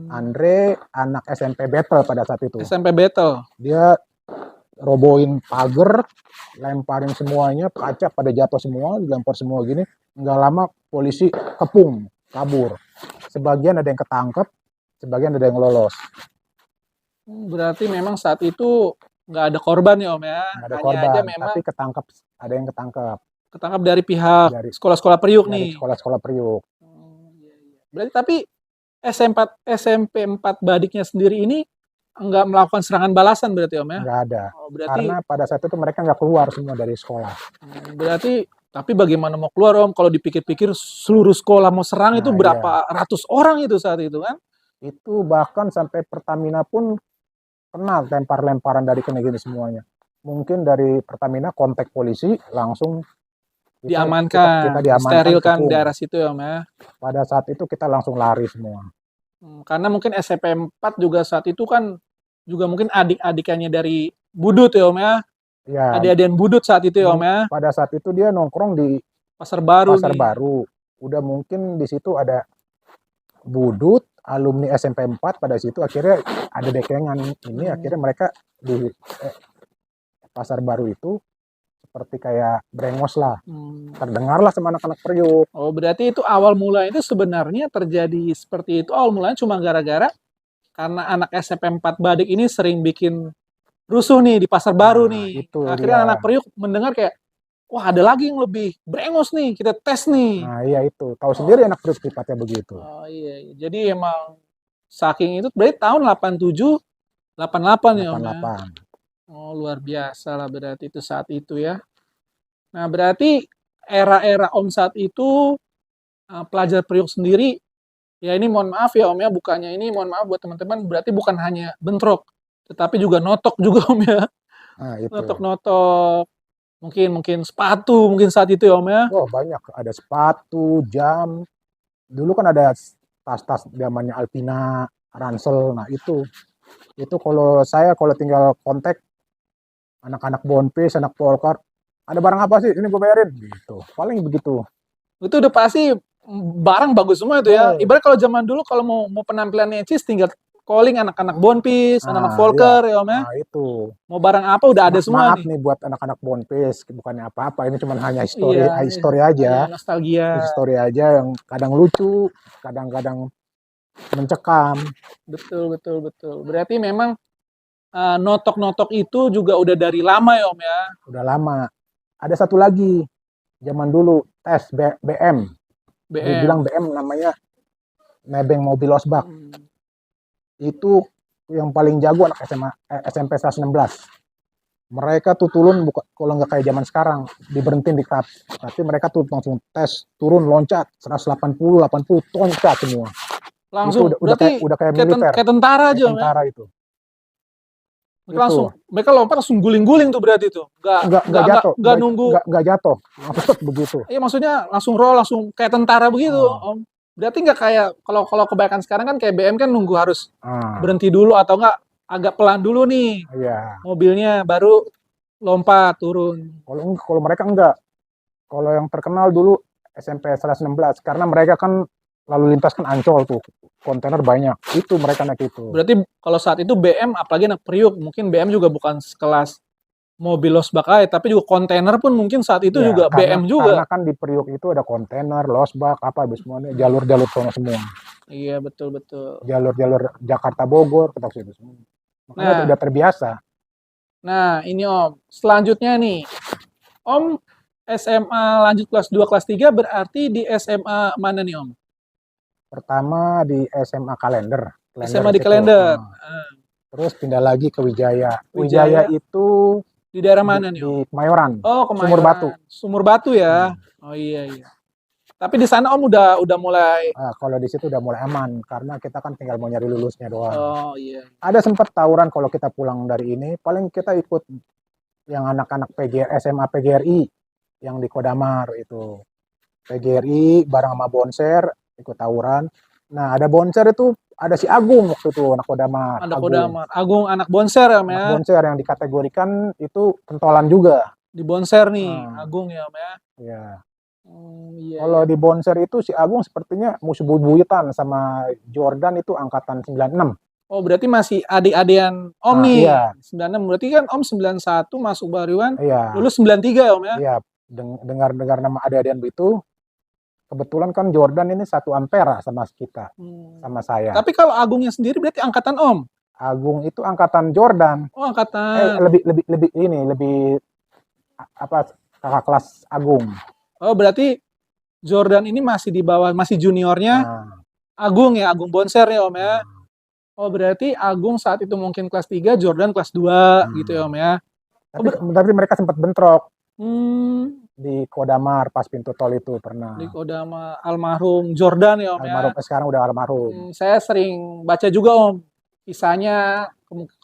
Andre anak SMP Battle pada saat itu. SMP Battle. Dia robohin pagar, lemparin semuanya, kaca pada jatuh semua, dilempar semua gini. Nggak lama polisi kepung, kabur. Sebagian ada yang ketangkep, sebagian ada yang lolos. Berarti memang saat itu nggak ada korban ya Om ya? Nggak ada korban, aja memang tapi ada yang ketangkep. Ketangkap dari pihak sekolah-sekolah Priuk nih. Sekolah-sekolah Priuk. Berarti tapi SMP 4 Badiknya sendiri ini nggak melakukan serangan balasan berarti Om ya? Nggak ada. Berarti, karena pada saat itu mereka nggak keluar semua dari sekolah. Berarti tapi bagaimana mau keluar Om? Kalau dipikir-pikir seluruh sekolah mau serang itu berapa ratus orang itu saat itu kan? Itu bahkan sampai Pertamina pun kenal lempar-lemparan dari gini semuanya. Mungkin dari Pertamina kontak polisi langsung diamankan, kita diamankan, sterilkan daerah situ ya Om ya. Pada saat itu kita langsung lari semua. Karena mungkin SMP 4 juga saat itu kan juga mungkin adik-adikannya dari Budut ya Om ya. Ya, Adik-adian Budut saat itu ya Om ya. pada saat itu dia nongkrong di Pasar Baru Pasar nih. Baru. Udah mungkin di situ ada Budut, alumni SMP 4 pada situ akhirnya ada dekengan ini akhirnya mereka di Pasar Baru itu seperti kayak brengos lah. Terdengarlah sama anak-anak Priuk. Oh, berarti itu awal mula itu sebenarnya terjadi seperti itu awal mulanya cuma gara-gara karena anak SMP 4 Badik ini sering bikin rusuh nih di Pasar Baru nih. Itu Akhirnya dia. anak Priuk mendengar kayak, wah ada lagi yang lebih brengos nih, kita tes nih. Nah iya itu, tahu sendiri anak Priuk sifatnya begitu. Oh iya, jadi emang saking itu berarti tahun 87, 88 ya Om ya? 88. Oh luar biasa lah berarti itu saat itu ya. Nah berarti era-era Om saat itu, pelajar Priuk sendiri, ya ini mohon maaf ya Om ya, bukannya ini mohon maaf buat teman-teman, berarti bukan hanya bentrok, tetapi juga notok juga Om ya. Nah itu. Notok-notok, mungkin sepatu mungkin saat itu ya Om ya. Oh banyak, ada sepatu, jam. Dulu kan ada tas-tas zamannya Alpina, Ransel. Nah itu kalau saya kalau tinggal kontak anak-anak Bonpis, anak Polkar, ada barang apa sih? Ini gue bayarin. Gitu. Paling begitu. Itu udah pasti barang bagus semua itu ya. Ibarat kalau zaman dulu kalau mau penampilan necis tinggal calling anak-anak Bonpis, anak-anak Volker ya Om ya. Nah itu. Mau barang apa udah ada semua Maaf nih buat anak-anak Bonpis, bukannya apa-apa, ini cuma hanya histori aja. Nostalgia. Histori aja yang kadang lucu, kadang-kadang mencekam. Betul. Berarti memang notok-notok itu juga udah dari lama ya Om ya. Udah lama. Ada satu lagi, zaman dulu tes BM. Dibilang BM namanya nebeng mobil losbak. Itu yang paling jago anak SMP 116. Mereka tuh turun kalau nggak kayak zaman sekarang diberhentiin di kap, tapi mereka tuh langsung tes turun loncat 180 80 loncat semua. Langsung itu udah kayak militer. Kayak tentara aja. Tentara itu. Langsung mereka lompat langsung guling-guling tuh berarti tuh. Nggak jatuh. Nggak jatuh. Langsung begitu. Iya maksudnya langsung roll langsung kayak tentara begitu Om. Berarti nggak kayak kalau kebanyakan sekarang kan kayak BM kan nunggu harus berhenti dulu atau enggak agak pelan dulu nih. Iya. Mobilnya baru lompat turun. Kalau mereka enggak. Kalau yang terkenal dulu SMP 116 karena mereka kan lalu lintas kan Ancol tuh. Kontainer banyak. Itu mereka naik itu. Berarti kalau saat itu BM apalagi anak Priuk, mungkin BM juga bukan sekelas mobil losbak aja, tapi juga kontainer pun mungkin saat itu juga BM juga. Karena kan di Priuk itu ada kontainer, losbak, apa semuanya, jalur-jalur sono semua. Iya, betul. Jalur-jalur Jakarta Bogor, kita itu semua. Makanya udah terbiasa. Nah, ini Om. Selanjutnya nih. Om SMA lanjut kelas 2, kelas 3 berarti di SMA mana nih Om? Pertama di SMA Kalender. SMA di Kalender. Terus pindah lagi ke Wijaya. Wijaya itu di daerah mana nih? Di Kemayoran. Oh, Kemayoran. Sumur Batu. Sumur Batu ya. Oh iya. Tapi di sana Om udah mulai. Kalau di situ udah mulai aman karena kita kan tinggal mau nyari lulusnya doang. Oh iya. Ada sempat tawuran kalau kita pulang dari ini, paling kita ikut yang anak-anak SMA PGRI yang di Kodamar itu. PGRI bareng sama Bonser ikut tawuran. Nah, ada Bonser itu ada si Agung waktu itu anak Kodamar. Agung anak Bonser ya, Om ya. Anak Bonser yang dikategorikan itu pentolan juga. Di Bonser nih, Agung ya, Om ya. Iya. Iya. Kalau di Bonser itu si Agung sepertinya musuh bubuyutan sama Jordan itu angkatan 96. Oh, berarti masih adik-adian Om nih. Iya. 96. Berarti kan Om 91 masuk Baruan. Iya. Lulus 93 ya, Om ya. Iya. Dengar nama adik-adian itu. Kebetulan kan Jordan ini 1 ampera sama kita, sama saya. Tapi kalau Agungnya sendiri berarti angkatan Om? Agung itu angkatan Jordan. Oh, angkatan. Lebih apa kakak kelas Agung. Oh, berarti Jordan ini masih di bawah, masih juniornya Agung ya, Agung Bonser ya Om ya. Oh, berarti Agung saat itu mungkin kelas 3, Jordan kelas 2 gitu ya Om ya. Tapi mereka sempat bentrok. Di Kodamar pas pintu tol itu pernah. Di Kodamar, almarhum Jordan ya Om almarhum, ya. Sekarang udah almarhum. Saya sering baca juga Om. Kisahnya,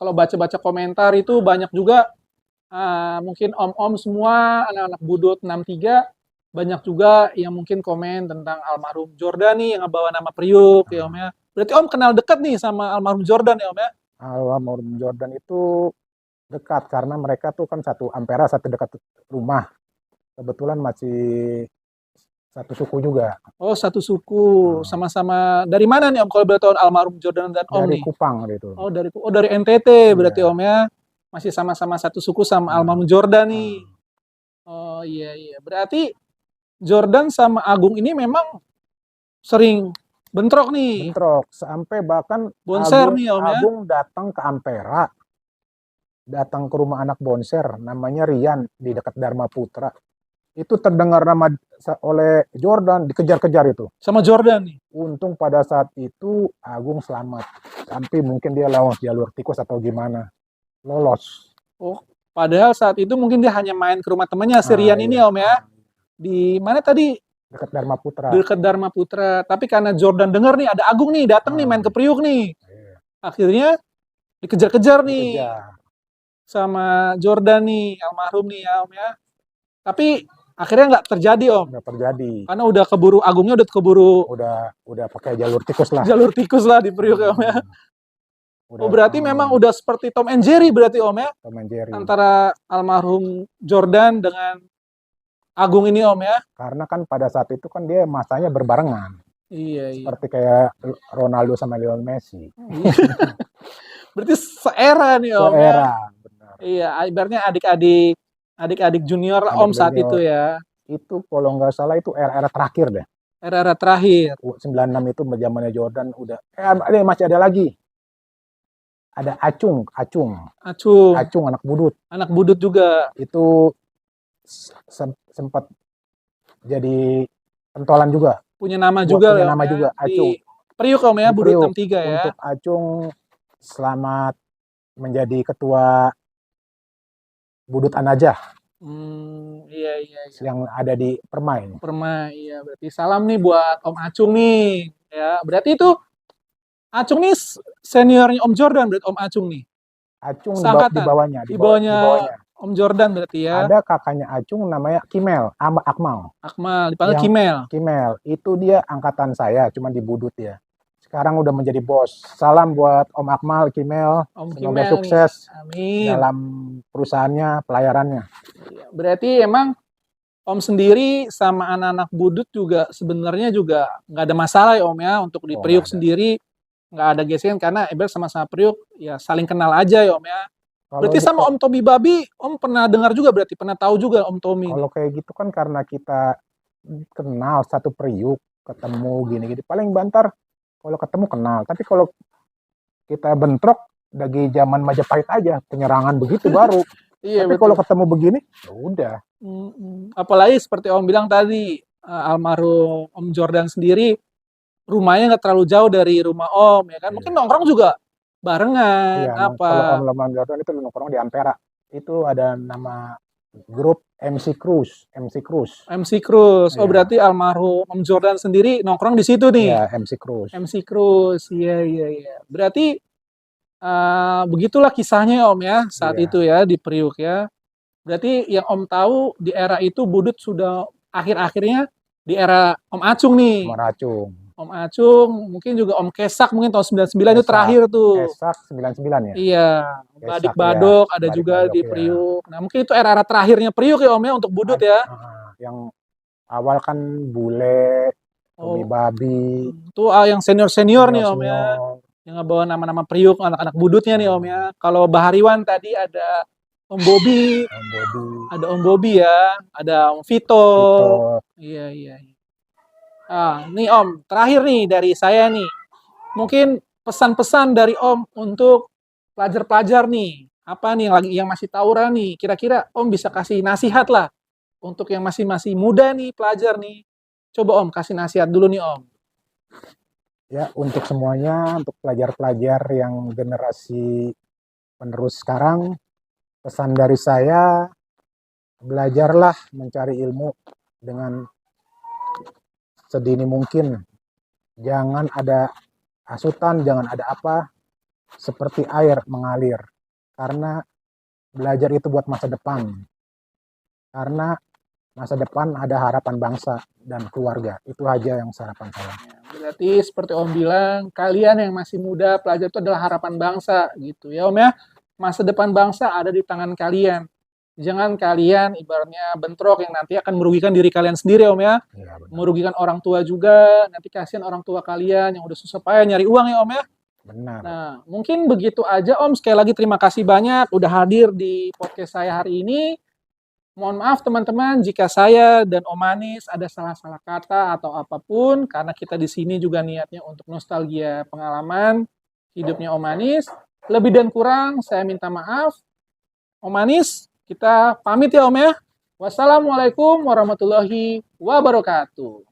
kalau baca-baca komentar itu banyak juga mungkin om-om semua, anak-anak Budut 63, banyak juga yang mungkin komen tentang almarhum Jordan nih yang ngebawa nama Priuk ya Om ya. Berarti Om kenal dekat nih sama almarhum Jordan ya Om ya? Almarhum Jordan itu Dekat karena mereka tuh kan satu Ampera, satu dekat rumah. Kebetulan masih satu suku juga. Oh, satu suku. Sama-sama dari mana nih Om? Kalau boleh tahu almarhum Jordan dan Om Dari nih. Kupang gitu. Oh dari NTT berarti Iya. Om ya. Masih sama-sama satu suku sama Nah, almarhum Jordan nih. nah, Oh iya iya. Berarti Jordan sama Agung ini memang sering bentrok nih. bentrok sampai bahkan Bonser nih Om ya. Agung datang ke Ampera, datang ke rumah anak Bonser namanya Rian di dekat Dharma Putra. Itu terdengar nama oleh Jordan, dikejar-kejar itu. Sama Jordan nih. Untung pada saat itu Agung selamat. Sampai mungkin dia lewat jalur tikus atau gimana. Lolos. Oh, padahal saat itu mungkin dia hanya main ke rumah temannya si Nah, Rian ini iya. Om ya. Di mana tadi? Dekat Dharma Putra. Dekat Dharma Putra. Tapi karena Jordan denger nih ada Agung nih datang nih main ke Priuk nih. Iya. Akhirnya dikejar-kejar nih Dikejar. sama Jordan nih, almarhum nih ya Om ya. Tapi akhirnya nggak terjadi Om. Nggak terjadi. Karena udah keburu, Agungnya udah keburu Udah pakai jalur tikus lah. jalur tikus lah di Priuk ya Om ya. Oh berarti memang udah seperti Tom and Jerry berarti Om ya. Tom and Jerry. Antara almarhum Jordan dengan Agung ini Om ya. Karena kan pada saat itu kan dia masanya berbarengan. Iya, iya. Seperti kayak Ronaldo sama Lionel Messi. Berarti seera nih Om ya. Seera, benar. Iya, ibaratnya adik-adik junior lah Om saat itu ya. Itu kalau nggak salah itu era-era terakhir deh. Era-era terakhir. 96 itu zamannya Jordan udah. Masih ada lagi. Ada Acung anak budut. Anak budut juga. Itu sempat jadi pentolan juga. Punya nama juga. Punya nama juga, Acung. Di Priuk Om ya, Budut 63 ya. Untuk Acung selamat menjadi ketua Budut Anajah. Iya. Yang ada di Permai. Iya. Berarti salam nih buat Om Acung nih. Ya, berarti itu Acung nih seniornya Om Jordan berarti Om Acung nih. Acung di bawahnya. Di bawahnya Om Jordan berarti ya. Ada kakaknya Acung namanya Kimel, Akmal. Dipanggil Kimel. Kimel, itu dia angkatan saya, cuma di Budut ya. Sekarang udah menjadi bos. Salam buat Om Akmal, Kimel. Semoga sukses dalam perusahaannya, pelayarannya. Berarti emang Om sendiri sama anak-anak Budut juga sebenarnya juga nggak ada masalah ya Om ya untuk di Priuk sendiri nggak ada gesekan karena sama-sama Priuk ya saling kenal aja ya Om ya. Berarti sama Om Tommy Babi, Om pernah dengar juga berarti, pernah tahu juga Om Tommy. Kalau kayak gitu kan karena kita kenal satu Priuk, ketemu gini-gini. Paling bantar kalau ketemu kenal. Tapi kalau kita bentrok dari zaman Majapahit aja, penyerangan begitu baru. Iya, tapi kalau ketemu begini, ya udah. Apalagi seperti Om bilang tadi, almarhum Om Jordan sendiri, rumahnya nggak terlalu jauh dari rumah Om, ya kan? Mungkin nongkrong juga barengan, iya, apa? Kalau Om Jordan itu nongkrong di Ampera. Itu ada nama grup MC Cruz. Oh, berarti almarhum Om Jordan sendiri nongkrong di situ nih. Iya, MC Cruz. Iya. Berarti begitulah kisahnya Om ya saat itu ya di Priuk ya. Berarti yang Om tahu di era itu Budut sudah akhir-akhirnya di era Om Acung nih. Om Acung, mungkin juga Om Kesak mungkin tahun 99 itu terakhir tuh. Kesak 99 ya? Iya, Badik Badok ada juga di Priuk. Nah mungkin itu era-era terakhirnya Priuk ya Om ya untuk Budut ya. Yang awal kan Bule, Tommy Babi. Itu yang senior-senior nih Om ya. Yang ngebawa nama-nama Priuk, anak-anak Budutnya nih Om ya. Kalau Bahariwan tadi ada Om Bobi. Ada Om Bobi ya, ada Om Vito. Iya. Nih Om, terakhir nih dari saya nih. Mungkin pesan-pesan dari Om untuk pelajar-pelajar nih. Apa nih yang masih tawuran nih? Kira-kira Om bisa kasih nasihat lah untuk yang masih muda nih, pelajar nih. Coba Om kasih nasihat dulu nih Om. Ya, untuk semuanya, untuk pelajar-pelajar yang generasi penerus sekarang, pesan dari saya, belajarlah mencari ilmu dengan sedini mungkin. Jangan ada hasutan, jangan ada apa, seperti air mengalir. Karena belajar itu buat masa depan. Karena masa depan ada harapan bangsa dan keluarga. Itu aja yang harapan saya. Berarti seperti Om bilang, kalian yang masih muda, pelajar itu adalah harapan bangsa gitu ya Om ya. Masa depan bangsa ada di tangan kalian. Jangan kalian ibaratnya bentrok yang nanti akan merugikan diri kalian sendiri, Om ya. Iya, benar. Merugikan orang tua juga, nanti kasihan orang tua kalian yang udah susah payah nyari uang ya, Om ya. Benar. Nah, mungkin begitu aja, Om. Sekali lagi terima kasih banyak udah hadir di podcast saya hari ini. Mohon maaf teman-teman jika saya dan Om Manis ada salah-salah kata atau apapun, karena kita di sini juga niatnya untuk nostalgia pengalaman hidupnya Om Manis. Lebih dan kurang saya minta maaf. Om Manis, kita pamit ya Om ya. Wassalamualaikum warahmatullahi wabarakatuh.